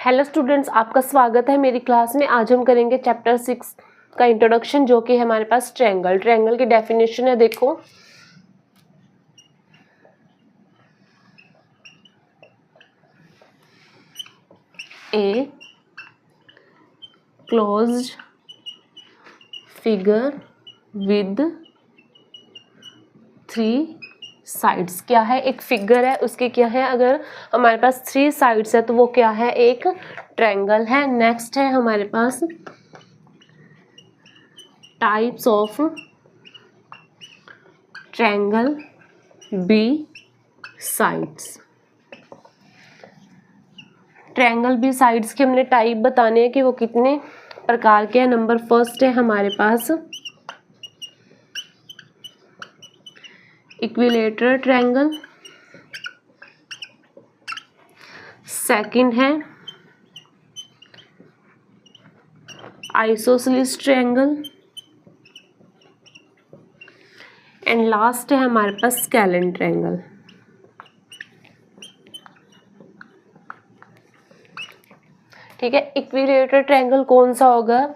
Hello students, आपका स्वागत है मेरी क्लास में। आज हम करेंगे चैप्टर 6 का इंट्रोडक्शन, जो कि हमारे पास ट्रायंगल की डेफिनेशन है। देखो, a closed figure with 3 sides. क्या है? एक फिगर है, उसके क्या है, अगर हमारे पास 3 साइड्स है तो वो क्या है? एक ट्रायंगल है। नेक्स्ट है हमारे पास types of triangle B sides. Triangle B sides के हमने टाइप बताने हैं कि वो कितने प्रकार के हैं। नंबर फर्स्ट है हमारे पास इक्विलेटरल ट्रायंगल, सेकंड है आइसोसेलेस ट्रायंगल एंड लास्ट है हमारे पास स्केलेन ट्रायंगल। ठीक है, इक्विलेटरल ट्रायंगल कौन सा होगा?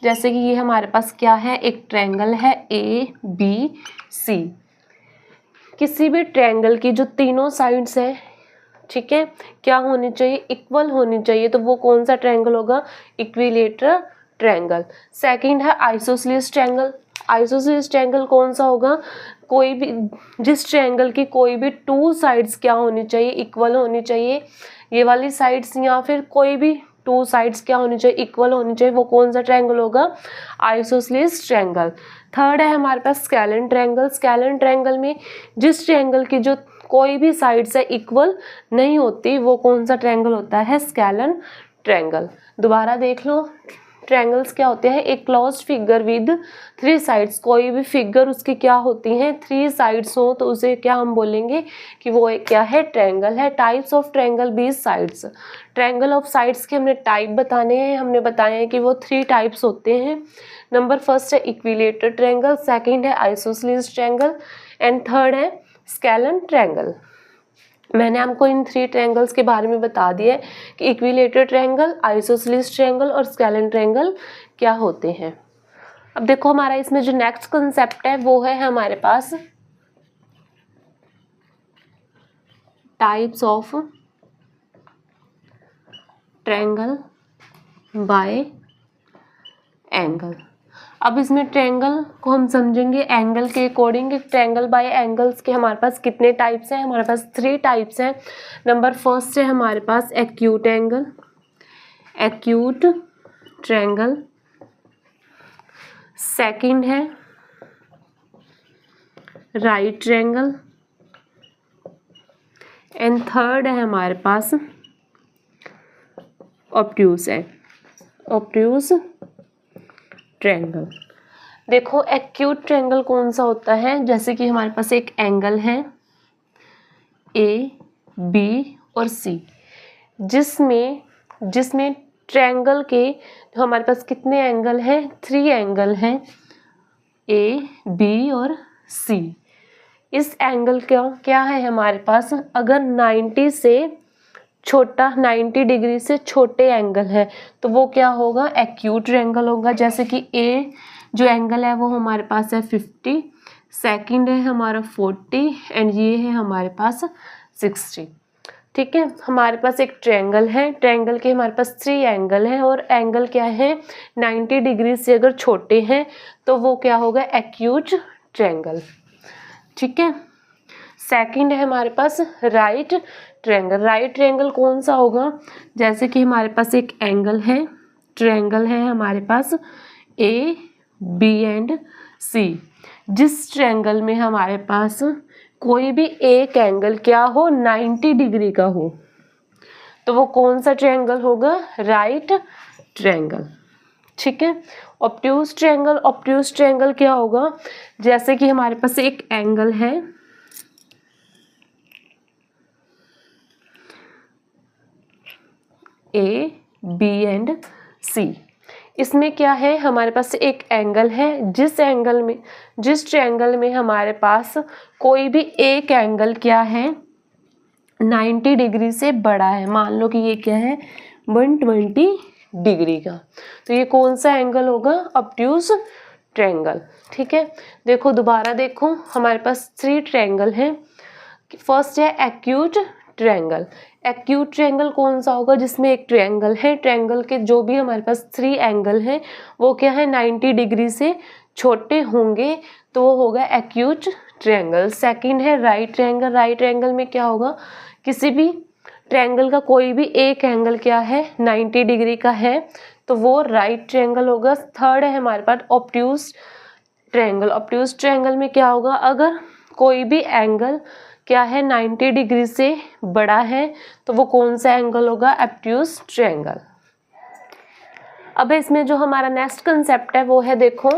जैसे कि ये हमारे पास क्या है, एक ट्रायंगल है ए बी सी। किसी भी ट्रायंगल की जो तीनों साइड्स हैं, ठीक है, क्या होनी चाहिए? इक्वल होनी चाहिए। तो वो कौन सा ट्रायंगल होगा? Equilateral triangle. सेकंड है आइसोसेलेस ट्रायंगल। आइसोसेलेस ट्रायंगल कौन सा होगा? कोई भी, जिस ट्रायंगल की कोई भी 2 साइड्स क्या होनी चाहिए? इक्वल होनी चाहिए। ये वाली साइड्स या फिर कोई भी 2 साइड्स क्या होनी चाहिए? इक्वल होनी चाहिए। वो कौन सा ट्रायंगल होगा? Isosceles triangle. थर्ड है हमारे पास स्केलेन ट्रायंगल। स्केलेन ट्रायंगल में जिस ट्रायंगल की जो कोई भी साइड्स है इक्वल नहीं होती, वो कौन सा ट्रायंगल होता है? Scalene triangle. दोबारा देख लो, ट्रायंगल्स क्या होते हैं? एक क्लोज्ड फिगर विद 3 साइड्स। कोई भी फिगर उसकी क्या होती हैं? 3 साइड्स हो तो उसे क्या हम बोलेंगे कि वो एक क्या है? ट्रायंगल है। Types of triangle B sides. Triangle of sides के हमने टाइप बताने हैं। हमने बताया है कि वो 3 टाइप्स होते हैं। नंबर फर्स्ट है इक्विलेटरल ट्रायंगल, सेकंड है आइसोसेलेस ट्रायंगल एंड थर्ड है स्केलेन ट्रायंगल। मैंने आपको इन 3 ट्रायंगल्स के बारे में बता दिया है कि इक्विलेटरल ट्रायंगल, आइसोसेलेस ट्रायंगल और स्केलेन ट्रायंगल क्या होते हैं। अब देखो, हमारा इसमें जो नेक्स्ट कंसेप्ट है वो है हमारे पास types of triangle by angle. अब इसमें ट्रायंगल को हम समझेंगे एंगल के अकॉर्डिंग। ट्रायंगल बाय एंगल्स के हमारे पास कितने टाइप्स हैं? हमारे पास 3 टाइप्स हैं। नंबर फर्स्ट है हमारे पास acute angle, acute triangle. Second है राइट ट्रायंगल एंड थर्ड है हमारे पास ऑब्ट्यूज है, ऑब्ट्यूज ट्रायंगल। देखो, एक्यूट ट्रायंगल कौन सा होता है? जैसे कि हमारे पास एक एंगल है ए बी और सी, जिसमें ट्रायंगल के हमारे पास कितने एंगल हैं? 3 एंगल हैं, ए बी और सी। इस एंगल का क्या है हमारे पास? अगर 90 से छोटा, 90 डिग्री से छोटे एंगल है तो वो क्या होगा? एक्यूट ट्रायंगल होगा। जैसे कि ए जो एंगल है वो हमारे पास है 50, सेकंड है हमारा 40 एंड ये है हमारे पास 60। ठीक है, हमारे पास एक ट्रायंगल है, ट्रायंगल के हमारे पास 3 एंगल हैं और एंगल क्या है? 90 डिग्री से अगर छोटे हैं तो वो क्या होगा? Acute triangle. ठीक है, सेकंड है हमारे पास राइट ट्रायंगल। राइट ट्रायंगल कौन सा होगा? जैसे कि हमारे पास एक एंगल है, ट्रायंगल है हमारे पास ए बी एंड सी। जिस ट्रायंगल में हमारे पास कोई भी एक एंगल क्या हो? 90 डिग्री का हो, तो वो कौन सा ट्रायंगल होगा? Right triangle. ठीक है, ऑब्ट्यूज ट्रायंगल। ऑब्ट्यूज ट्रायंगल क्या होगा? जैसे कि हमारे पास एक एंगल है ए बी एंड सी। इसमें क्या है? हमारे पास एक एंगल है, जिस ट्रायंगल में हमारे पास कोई भी एक एंगल क्या है? 90 डिग्री से बड़ा है। मान लो कि ये क्या है? 120 डिग्री का। तो ये कौन सा एंगल होगा? Obtuse triangle. ठीक है, देखो दोबारा देखो, हमारे पास 3 ट्रायंगल हैं। फर्स्ट है एक्यूट ट्रायंगल। एक्यूट ट्रायंगल कौन सा होगा? जिसमें एक ट्रायंगल है, ट्रायंगल के जो भी हमारे पास 3 एंगल हैं वो क्या है 90 डिग्री से छोटे होंगे, तो वो होगा एक्यूट ट्रायंगल। सेकंड है राइट ट्रायंगल। राइट ट्रायंगल में क्या होगा? किसी भी ट्रायंगल का कोई भी एक एंगल क्या है 90 डिग्री का है, तो वो राइट ट्रायंगल होगा। थर्ड है हमारे पास ऑब्ट्यूज ट्रायंगल। ऑब्ट्यूज ट्रायंगल में क्या होगा? अगर कोई भी एंगल क्या है 90 डिग्री से बड़ा है, तो वो कौन सा एंगल होगा? Obtuse triangle. अब इसमें जो हमारा नेक्स्ट कंसेप्ट है वो है, देखो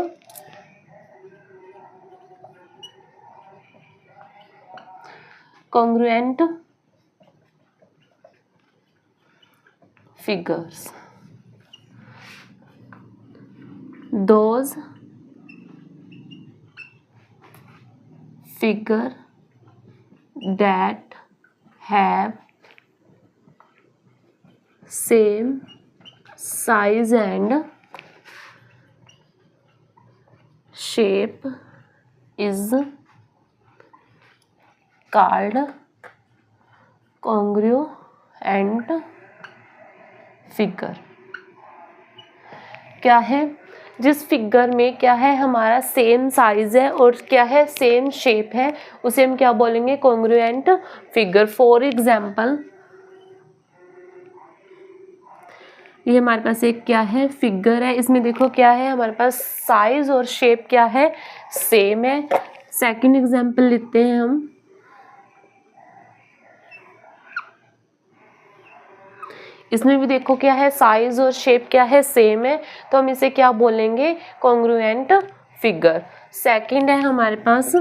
congruent figures. Those figure that have same size and shape is called congruent figure। क्या है? जिस फिगर में क्या है हमारा सेम साइज है और क्या है सेम शेप है, उसे हम क्या बोलेंगे? Congruent figure. फॉर एग्जाम्पल, ये हमारे पास एक क्या है फिगर है, इसमें देखो क्या है हमारे पास साइज और शेप क्या है सेम है। सेकंड एग्जाम्पल लेते हैं हम, इसमें भी देखो क्या है साइज और शेप क्या है सेम है, तो हम इसे क्या बोलेंगे? Congruent figure. सेकंड है हमारे पास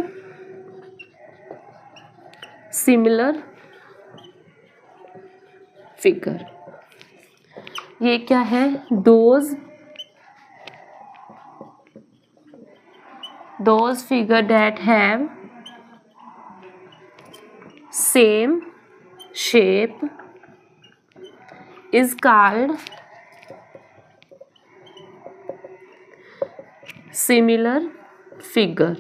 सिमिलर फिगर। ये क्या है? those figure that have same shape is called similar figure।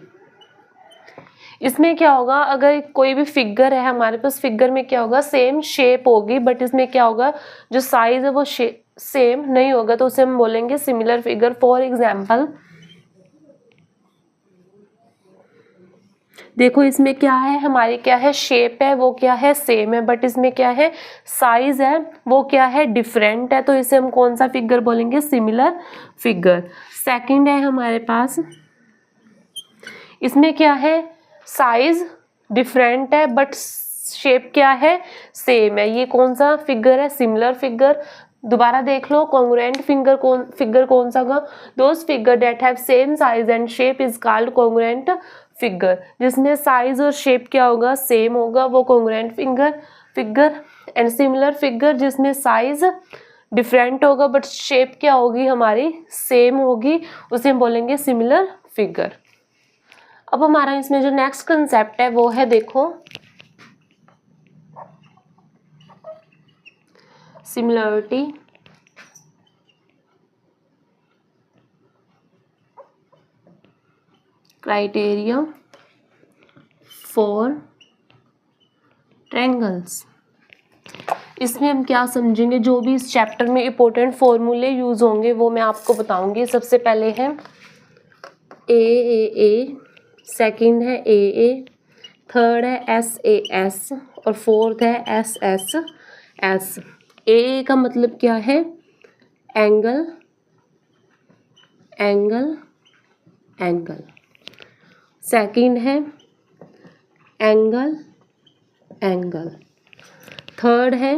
इसमें क्या होगा? अगर कोई भी फिगर है हमारे पास, फिगर में क्या होगा? सेम शेप होगी, बट इसमें क्या होगा? जो साइज है वो सेम नहीं होगा, तो उसे हम बोलेंगे सिमिलर फिगर। फॉर एग्जाम्पल, देखो इसमें क्या है हमारी क्या है शेप है वो क्या है सेम है, बट इसमें क्या है साइज है वो क्या है डिफरेंट है, तो इसे हम कौन सा फिगर बोलेंगे? Similar figure. सेकंड है हमारे पास, इसमें क्या है साइज डिफरेंट है बट शेप क्या है सेम है, ये कौन सा फिगर है? Similar figure. दोबारा देख लो, कॉन्ग्रुएंट फिगर कौन सा होगा? Those figure that have same size and shape is called congruent figure. जिसमें साइज और शेप क्या होगा? सेम होगा, वो congruent figure. And similar figure जिसमें साइज डिफरेंट होगा बट शेप क्या होगी हमारी? सेम होगी, उसे हम बोलेंगे सिमिलर फिगर। अब हमारा इसमें जो नेक्स्ट कंसेप्ट है वो है, देखो सिमिलरिटी क्राइटेरिया फॉर ट्रायंगल्स। इसमें हम क्या समझेंगे? जो भी इस चैप्टर में इंपॉर्टेंट फॉर्मूले यूज होंगे वो मैं आपको बताऊंगी। सबसे पहले है ए, सेकंड है ए, थर्ड है एस और फोर्थ है एस। ए का मतलब क्या है? Angle angle angle. सेकंड है एंगल एंगल। थर्ड है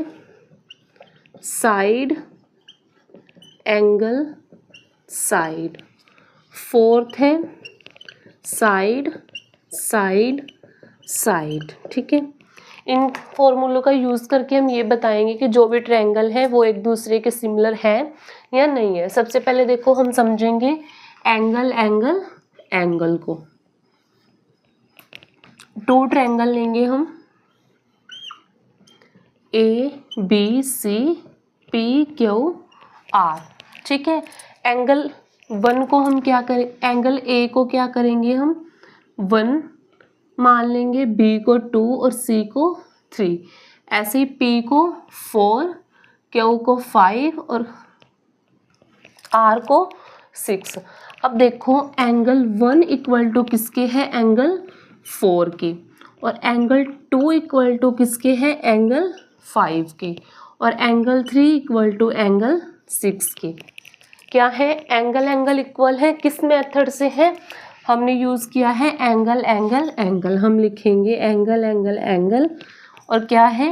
साइड एंगल साइड। फोर्थ है साइड साइड साइड। ठीक है, इन फॉर्मूलों का यूज़ करके हम ये बताएंगे कि जो भी ट्रायंगल है वो एक दूसरे के सिमिलर है या नहीं है। सबसे पहले देखो हम समझेंगे एंगल एंगल एंगल को। 2 ट्रायंगल लेंगे हम, A B C P Q R. ठीक है, एंगल 1 को हम क्या करें, एंगल ए को क्या करेंगे हम 1 मान लेंगे, बी को 2 और सी को 3। ऐसे ही पी को 4, क्यू को 5 और आर को 6। अब देखो एंगल 1 इक्वल टू किसके है, एंगल 4 के, और एंगल 2 इक्वल टू किसके है, एंगल 5 के, और एंगल 3 इक्वल टू एंगल 6 के। क्या है, एंगल एंगल इक्वल है, किस मेथड से है, हमने यूज़ किया है एंगल एंगल एंगल। हम लिखेंगे एंगल एंगल एंगल, और क्या है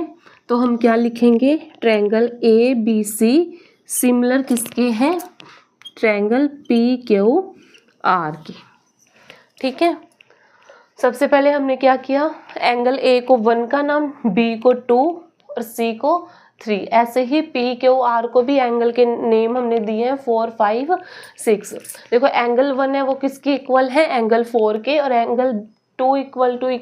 तो हम क्या लिखेंगे, triangle A B C similar किसके हैं, ट्रायंगल पी क्यू आर की। ठीक है, सबसे पहले हमने क्या किया, एंगल ए को 1 का नाम, बी को 2 और सी को 3। ऐसे ही पी क्यू आर को भी एंगल के नेम हमने दिए हैं 4 5 6। देखो एंगल 1 है वो किसके इक्वल है, एंगल 4 के, और एंगल 2 इक्वल टू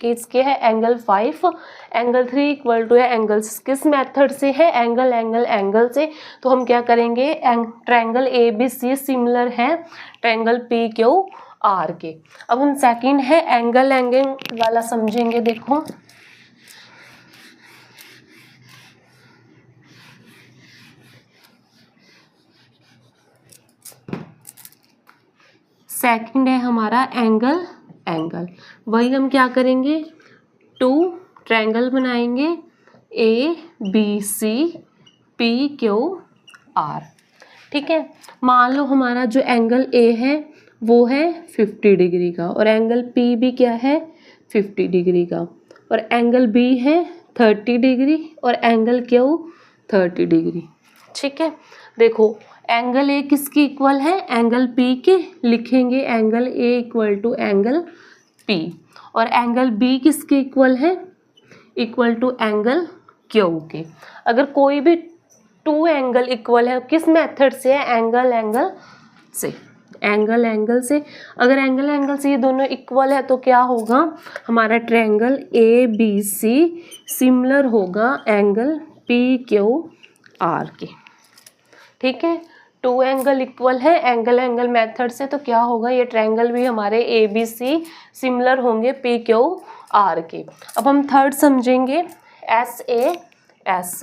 किसके है, एंगल 5, एंगल 3 इक्वल टू है एंगल, किस मेथड से है, एंगल एंगल एंगल से। तो हम क्या करेंगे, triangle A B C similar है ट्रायंगल पी क्यू आर के। अब हम सेकंड है एंगल एंगल वाला समझेंगे। देखो सेकंड है हमारा एंगल एंगल, वही हम क्या करेंगे, 2 ट्रायंगल बनाएंगे A B C P Q R. ठीक है, मान लो हमारा जो एंगल ए है वो है 50 डिग्री का, और एंगल पी भी क्या है 50 डिग्री का, और एंगल बी है 30 डिग्री, और एंगल क्यू 30 डिग्री। ठीक है, देखो एंगल ए किसकी इक्वल है, एंगल पी के, लिखेंगे angle A equal to angle P, और एंगल बी किसके इक्वल है, इक्वल टू एंगल क्यू के। अगर कोई भी 2 एंगल इक्वल है, किस मेथड से है, एंगल एंगल से, एंगल एंगल से। अगर एंगल एंगल से ये दोनों इक्वल है तो क्या होगा, हमारा triangle A B C similar होगा एंगल पी क्यू आर के। ठीक है, 2 एंगल इक्वल है एंगल एंगल मेथड से, तो क्या होगा, ये ट्रायंगल भी हमारे ए बी सी सिमिलर होंगे पी क्यू आर के। अब हम थर्ड समझेंगे एस ए एस।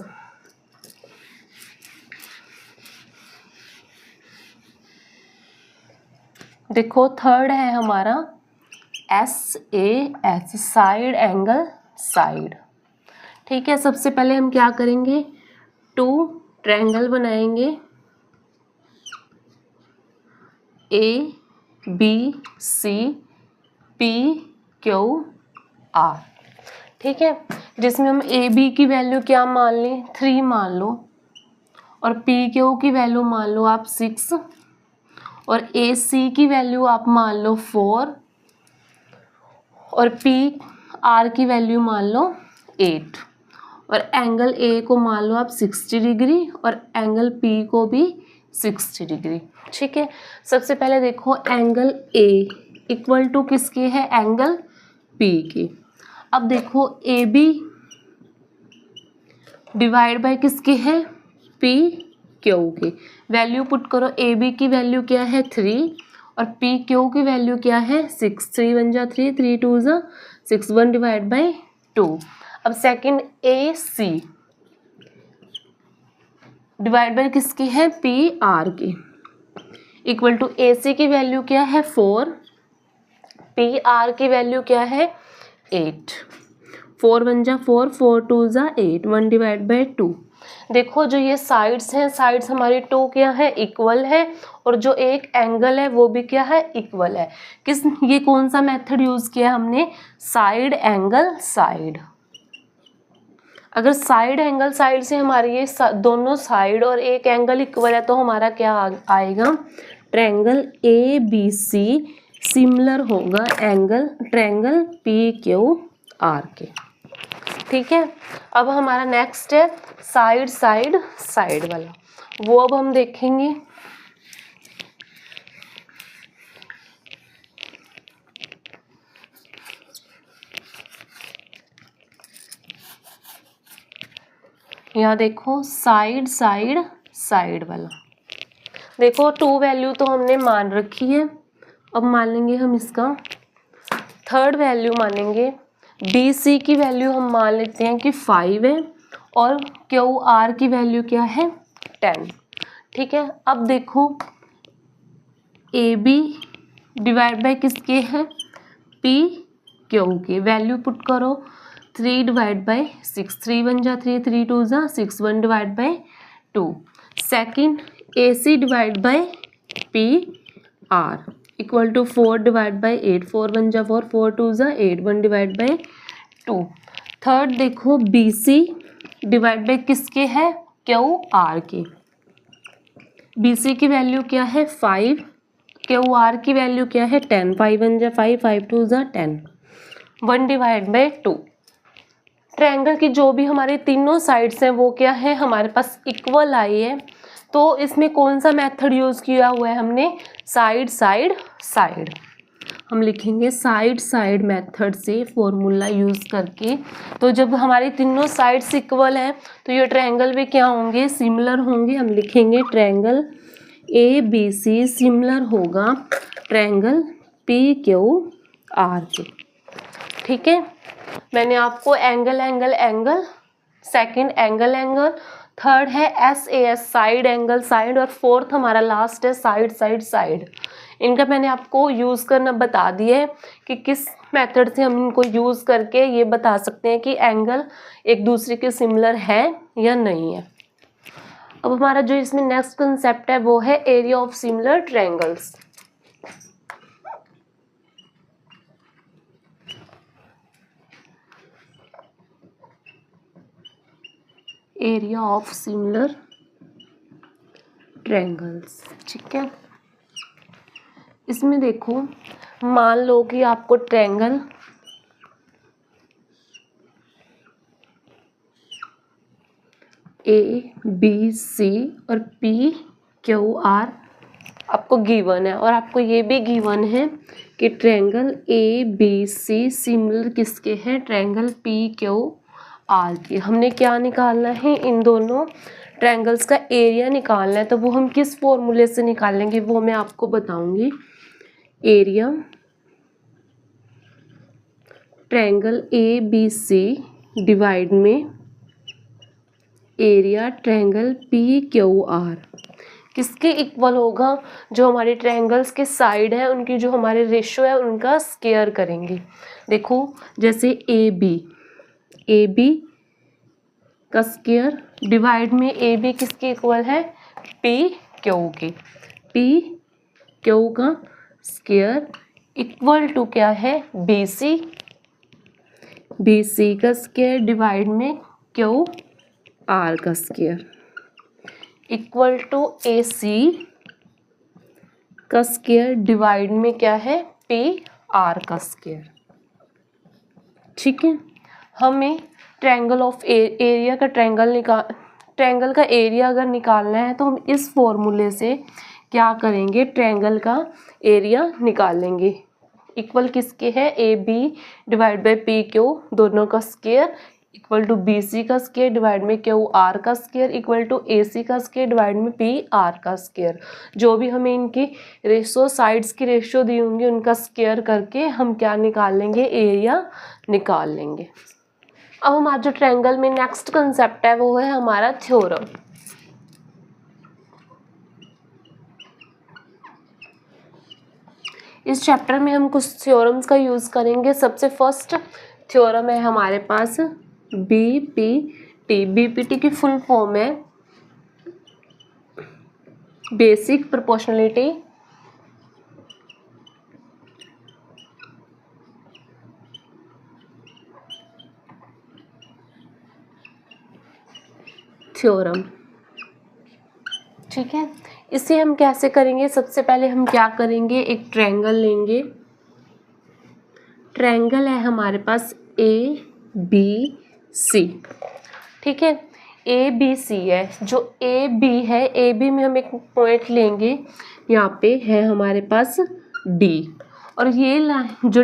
देखो थर्ड है हमारा S A S, side angle side. ठीक है, सबसे पहले हम क्या करेंगे, 2 ट्रायंगल बनाएंगे A B C P Q R. ठीक है, जिसमें हम ए बी की वैल्यू क्या मान लें, 3 मान लो, और पी क्यू की वैल्यू मान लो आप 6, और ए सी की वैल्यू आप मान लो 4, और पी आर की वैल्यू मान लो 8, और एंगल ए को मान लो आप 60 डिग्री, और एंगल पी को भी 60 डिग्री। ठीक है, सबसे पहले देखो एंगल ए इक्वल टू किसके है, एंगल पी के। अब देखो ए बी डिवाइड बाय किसके है, पी क्यू के। वैल्यू पुट करो, ए बी की वैल्यू क्या है 3, और पी क्यू की वैल्यू क्या है 6। 3 1 जा 3, 3 2 जा 6, 1 डिवाइड बाई 2। अब second A C divide by किसकी है, पी आर की, इक्वल टू ए सी की वैल्यू क्या है 4, पी आर की वैल्यू क्या है 8। 4 1 जा 4, 4 2 जा 8, 1 डिवाइड बाई 2। देखो जो ये साइड्स हैं, साइड्स हमारी 2 क्या है, इक्वल है, और जो एक एंगल है वो भी क्या है, इक्वल है। किस, ये कौन सा मेथड यूज किया हमने, साइड एंगल साइड। अगर साइड एंगल साइड से हमारे ये दोनों साइड और एक एंगल इक्वल है तो हमारा क्या आएगा, triangle A B C similar होगा angle triangle P Q R के। ठीक है, अब हमारा नेक्स्ट है साइड साइड साइड वाला, वो अब हम देखेंगे। यहाँ देखो साइड साइड साइड वाला, देखो 2 वैल्यू तो हमने मान रखी है। अब मान लेंगे हम इसका थर्ड वैल्यू मानेंगे। बी सी की वैल्यू हम मान लेते हैं कि 5 है और क्यू आर की वैल्यू क्या है 10। ठीक है, अब देखो ए बी डिवाइड बाय किसके हैं पी क्यू के, वैल्यू पुट करो 3 डिवाइड बाय 6, 3 1 जा 3, 3 2 जा 6, 1 divide by 2। Second A C divide by P R equal to 4 divide by 8, 4 1 जा 4, 4 2 जा 8, 1 डिवाइड बाय 2। थर्ड देखो बी सी डिवाइड बाय किसके है क्यू आर के, बी सी की वैल्यू क्या है 5, क्यू आर की वैल्यू क्या है 10, 5 1 जा 5, 5 2 जा 10, 1 डिवाइड बाय 2। ट्रायंगल की जो भी हमारे तीनों साइड्स हैं वो क्या है हमारे पास इक्वल आई है। तो इसमें कौन सा मेथड यूज़ किया हुआ है हमने, साइड साइड साइड। हम लिखेंगे साइड साइड मेथड से फॉर्मूला यूज़ करके। तो जब हमारी तीनों साइड्स इक्वल हैं तो ये ट्रायंगल भी क्या होंगे, सिमिलर होंगे। हम लिखेंगे triangle A B C similar होगा ट्रायंगल पी क्यू आर के। ठीक है, मैंने आपको angle angle angle, second angle angle, third है S A S side angle side, और फोर्थ हमारा लास्ट है साइड साइड साइड। इनका मैंने आपको यूज़ करना बता दिया है कि किस मेथड से हम इनको यूज़ करके ये बता सकते हैं कि एंगल एक दूसरे के सिमिलर है या नहीं है। अब हमारा जो इसमें नेक्स्ट कंसेप्ट है वो है area of similar triangles. Area of similar triangles, ठीक है। इसमें देखो मान लो कि आपको ट्रायंगल ए बी सी और पी क्यू आर आपको गिवन है, और आपको ये भी गिवन है कि triangle A B C similar किसके हैं, ट्रायंगल पी क्यू आर के। हमने क्या निकालना है, इन दोनों ट्रायंगल्स का एरिया निकालना है। तो वो हम किस फॉर्मूले से निकालेंगे वो मैं आपको बताऊंगी। Area triangle A B C divide में area triangle P Q R किसके इक्वल होगा, जो हमारे ट्रायंगल्स के साइड है उनकी जो हमारे रेशियो है उनका स्क्वायर करेंगे। देखो जैसे ए बी का स्क्वायर डिवाइड में ए बी किसके इक्वल है, पी क्यू के, पी क्यू का स्क्वायर इक्वल टू क्या है, बी सी का स्क्वायर डिवाइड में क्यू आर का square equal to A C का स्क्वायर डिवाइड में क्या है, पी आर का स्क्वायर। ठीक है, हमें ट्रायंगल ऑफ एरिया का ट्रायंगल का एरिया अगर निकालना है तो हम इस फॉर्मूले से क्या करेंगे, ट्रायंगल का एरिया निकालेंगे। इक्वल किसके है, A B divide by P Q दोनों का square equal to B C का स्क्वायर डिवाइड में क्यू आर का square equal to A C का स्क्वायर डिवाइड में पी आर का स्क्वायर। जो भी हमें इनकी रेशो साइड्स की रेशो दी होंगी उनका स्क्वायर करके हम क्या निकाल लेंगे, एरिया निकाल लेंगे। अब हमारा जो ट्रायंगल में नेक्स्ट कंसेप्ट है वो है हमारा थ्योरम। इस चैप्टर में हम कुछ थ्योरम्स का यूज़ करेंगे। सबसे फर्स्ट थ्योरम है हमारे पास बीपीटी। बीपीटी की फुल फॉर्म है बेसिक प्रोपोर्शनलिटी थ्योरम। ठीक है, इसे हम कैसे करेंगे, सबसे पहले हम क्या करेंगे, एक ट्रायंगल लेंगे। ट्रायंगल है हमारे पास ए बी सी। ठीक है, ए बी सी है, जो ए बी है, ए बी में हम एक पॉइंट लेंगे, यहाँ पे है हमारे पास डी, और ये लाइन जो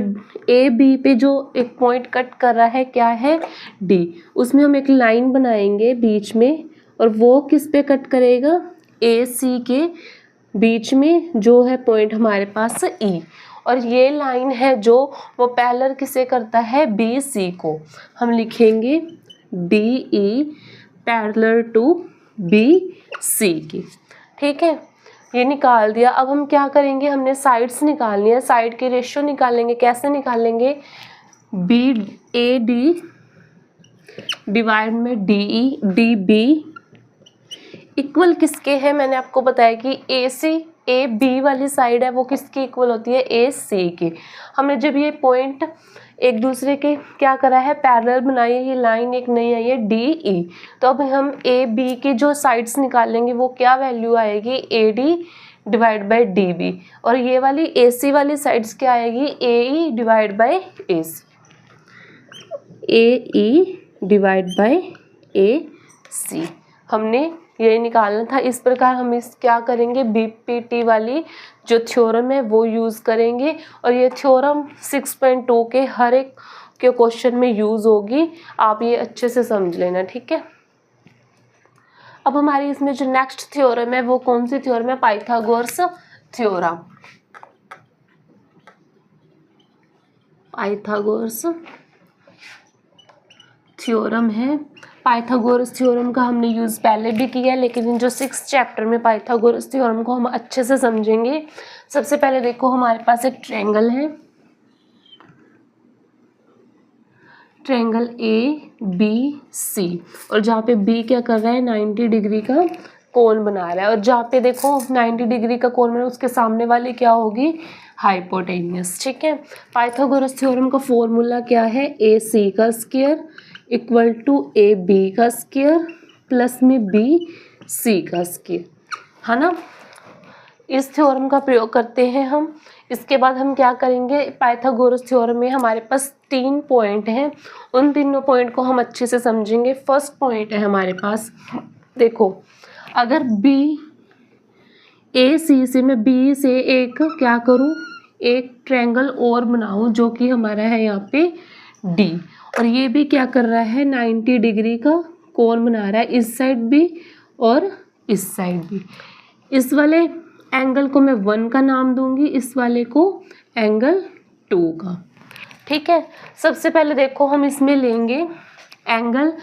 ए बी पे जो एक पॉइंट कट कर रहा है क्या है, डी, उसमें हम एक लाइन बनाएंगे बीच में, और वो किस पे कट करेगा, ए सी के बीच में जो है पॉइंट हमारे पास ई, और ये लाइन है जो वो पैरेलल किसे करता है, बी सी को। हम लिखेंगे D E parallel to B C की। ठीक है, ये निकाल दिया। अब हम क्या करेंगे, हमने साइड्स निकालनी है, साइड की रेशियो निकालेंगे। कैसे निकालेंगे, बी ए डी डिवाइड में D E D B equal किसके है, मैंने आपको बताया कि ए सी ए बी वाली साइड है वो किसकी इक्वल होती है, ए सी की। हमने जब ये पॉइंट एक दूसरे के क्या करा है, पैरेलल बनाई है, ये लाइन एक नई आई है डी ई, तो अब हम ए बी की जो साइड्स निकालेंगे वो क्या वैल्यू आएगी, A D divide by D B, और ये वाली ए सी वाली साइड्स क्या आएगी, A E divide by A C, A E divide by A C. हमने ये निकालना था। इस प्रकार हम इस क्या करेंगे, बीपीटी वाली जो थ्योरम है वो यूज़ करेंगे, और ये थ्योरम 6.2 के हर एक के क्वेश्चन में यूज़ होगी, आप ये अच्छे से समझ लेना। ठीक है, अब हमारी इसमें जो नेक्स्ट थ्योरम है वो कौन सी थ्योरम है, पाइथागोरस थ्योरम। पाइथागोरस थ्योरम है। पाइथागोरस थ्योरम का हमने यूज़ पहले भी किया है, लेकिन जो 6th चैप्टर में पाइथागोरस थ्योरम को हम अच्छे से समझेंगे। सबसे पहले देखो हमारे पास एक ट्रायंगल है, ट्रायंगल ए बी सी, और जहाँ पे बी क्या कर रहा है, 90 डिग्री का कोण बना रहा है, और जहाँ पे देखो 90 डिग्री का कोण बना है उसके सामने वाली क्या होगी, हाइपोटेन्यूस। ठीक है, पाइथागोरस थ्योरम का फॉर्मूला क्या है, ए सी का square equal to A B का स्क्वायर प्लस में बी सी का स्क्वायर, है ना। इस थ्योरम का प्रयोग करते हैं हम। इसके बाद हम क्या करेंगे, पाइथागोरस थ्योरम में हमारे पास 3 पॉइंट हैं, उन तीनों पॉइंट को हम अच्छे से समझेंगे। फर्स्ट पॉइंट है हमारे पास, देखो अगर बी ए सी से मैं बी से एक क्या करूं, एक ट्रायंगल और बनाऊं जो कि हमारा है यहाँ पे डी, और ये भी क्या कर रहा है, 90 डिग्री का कोण बना रहा है, इस साइड भी और इस साइड भी। इस वाले एंगल को मैं 1 का नाम दूंगी, इस वाले को एंगल 2 का। ठीक है, सबसे पहले देखो हम इसमें लेंगे angle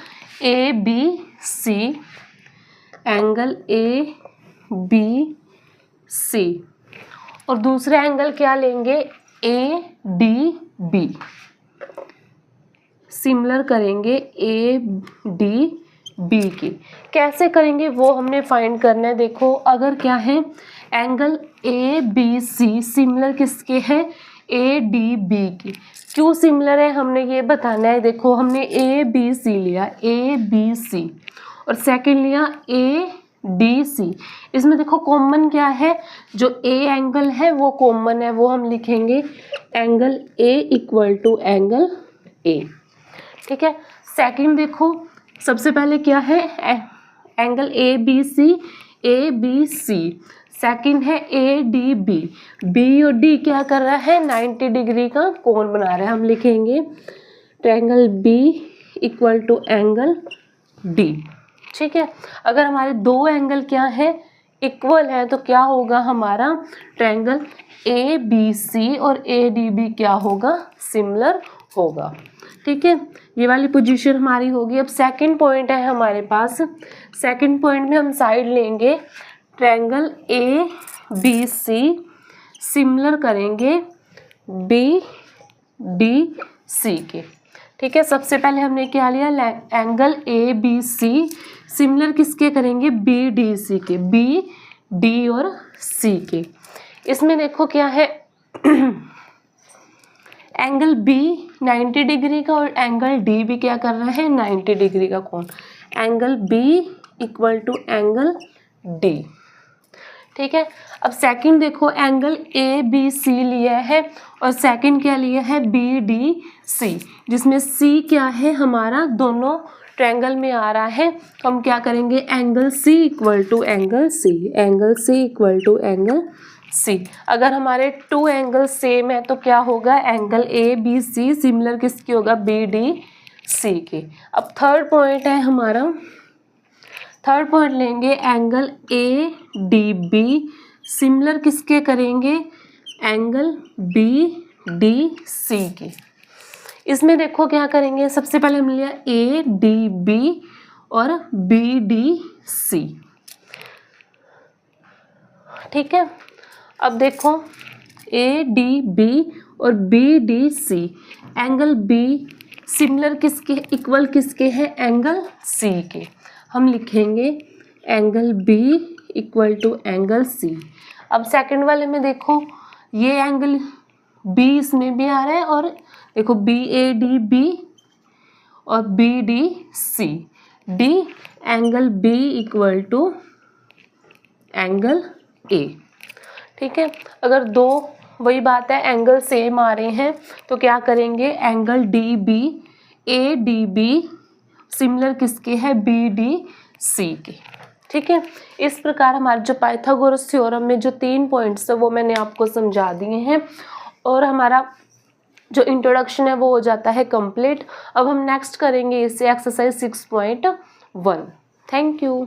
A B C, angle A B C, और दूसरा एंगल क्या लेंगे, ए डी बी। सिमिलर करेंगे ए डी बी की। कैसे करेंगे वो हमने फाइंड करना है। देखो अगर क्या है, angle A B C similar किसके है, ए डी बी की। क्यों सिमिलर है हमने ये बताना है। देखो हमने ए बी सी लिया, ए बी सी, और सेकंड लिया ए डी सी। इसमें देखो कॉमन क्या है, जो ए एंगल है वो कॉमन है, वो हम लिखेंगे angle A equal to angle A. ठीक है, सेकंड देखो सबसे पहले क्या है, angle A B C, second है ए डी बी, बी और डी क्या कर रहा है, 90 डिग्री का कोण बना रहा है। हम लिखेंगे triangle B equal to angle D. ठीक है, अगर हमारे दो एंगल क्या है, इक्वल है, तो क्या होगा हमारा ट्रायंगल ए बी सी और ए डी बी क्या होगा, सिमिलर होगा। ठीक है, ये वाली पोजीशन हमारी होगी। अब सेकंड पॉइंट है हमारे पास, सेकंड पॉइंट में हम साइड लेंगे triangle A B C, similar करेंगे बी डी सी के। ठीक है, सबसे पहले हमने क्या लिया, angle A B C similar किसके करेंगे, बी डी सी के, बी डी और सी के। इसमें देखो क्या है, एंगल बी 90 डिग्री का और एंगल डी भी क्या कर रहा है, 90 डिग्री का कोण। Angle B equal to angle D. ठीक है, अब सेकंड देखो एंगल ए बी सी लिया है और सेकंड क्या लिया है, बी डी सी, जिसमें सी क्या है हमारा दोनों ट्रायंगल में आ रहा है। तो हम क्या करेंगे, angle C equal to angle C, angle C equal to angle C. अगर हमारे टू एंगल सेम है तो क्या होगा, angle A B C similar किसकी होगा, बी डी सी के। अब थर्ड पॉइंट है हमारा, थर्ड पॉइंट लेंगे angle A D B similar किसके करेंगे, एंगल बी डी सी के। इसमें देखो क्या करेंगे, सबसे पहले हम लिया ए डी बी और बी डी सी, ठीक है। अब देखो ए डी बी और B D C, angle B similar किसके, इक्वल किसके हैं, एंगल सी के। हम लिखेंगे angle B equal to angle C. अब सेकंड वाले में देखो ये एंगल बी इसमें भी आ रहा है और देखो बी ए डी बी और B D C, D angle B equal to angle A, ठीक है। अगर दो वही बात है एंगल सेम आ रहे हैं तो क्या करेंगे, angle D B A D B similar किसके है, बी डी सी के, ठीक है। इस प्रकार हमारे जो पाइथागोरस थ्योरम में जो 3 पॉइंट्स है वो मैंने आपको समझा दिए हैं और हमारा जो इंट्रोडक्शन है वो हो जाता है कंप्लीट। अब हम नेक्स्ट करेंगे इसे एक्सरसाइज 6.1। Thank you.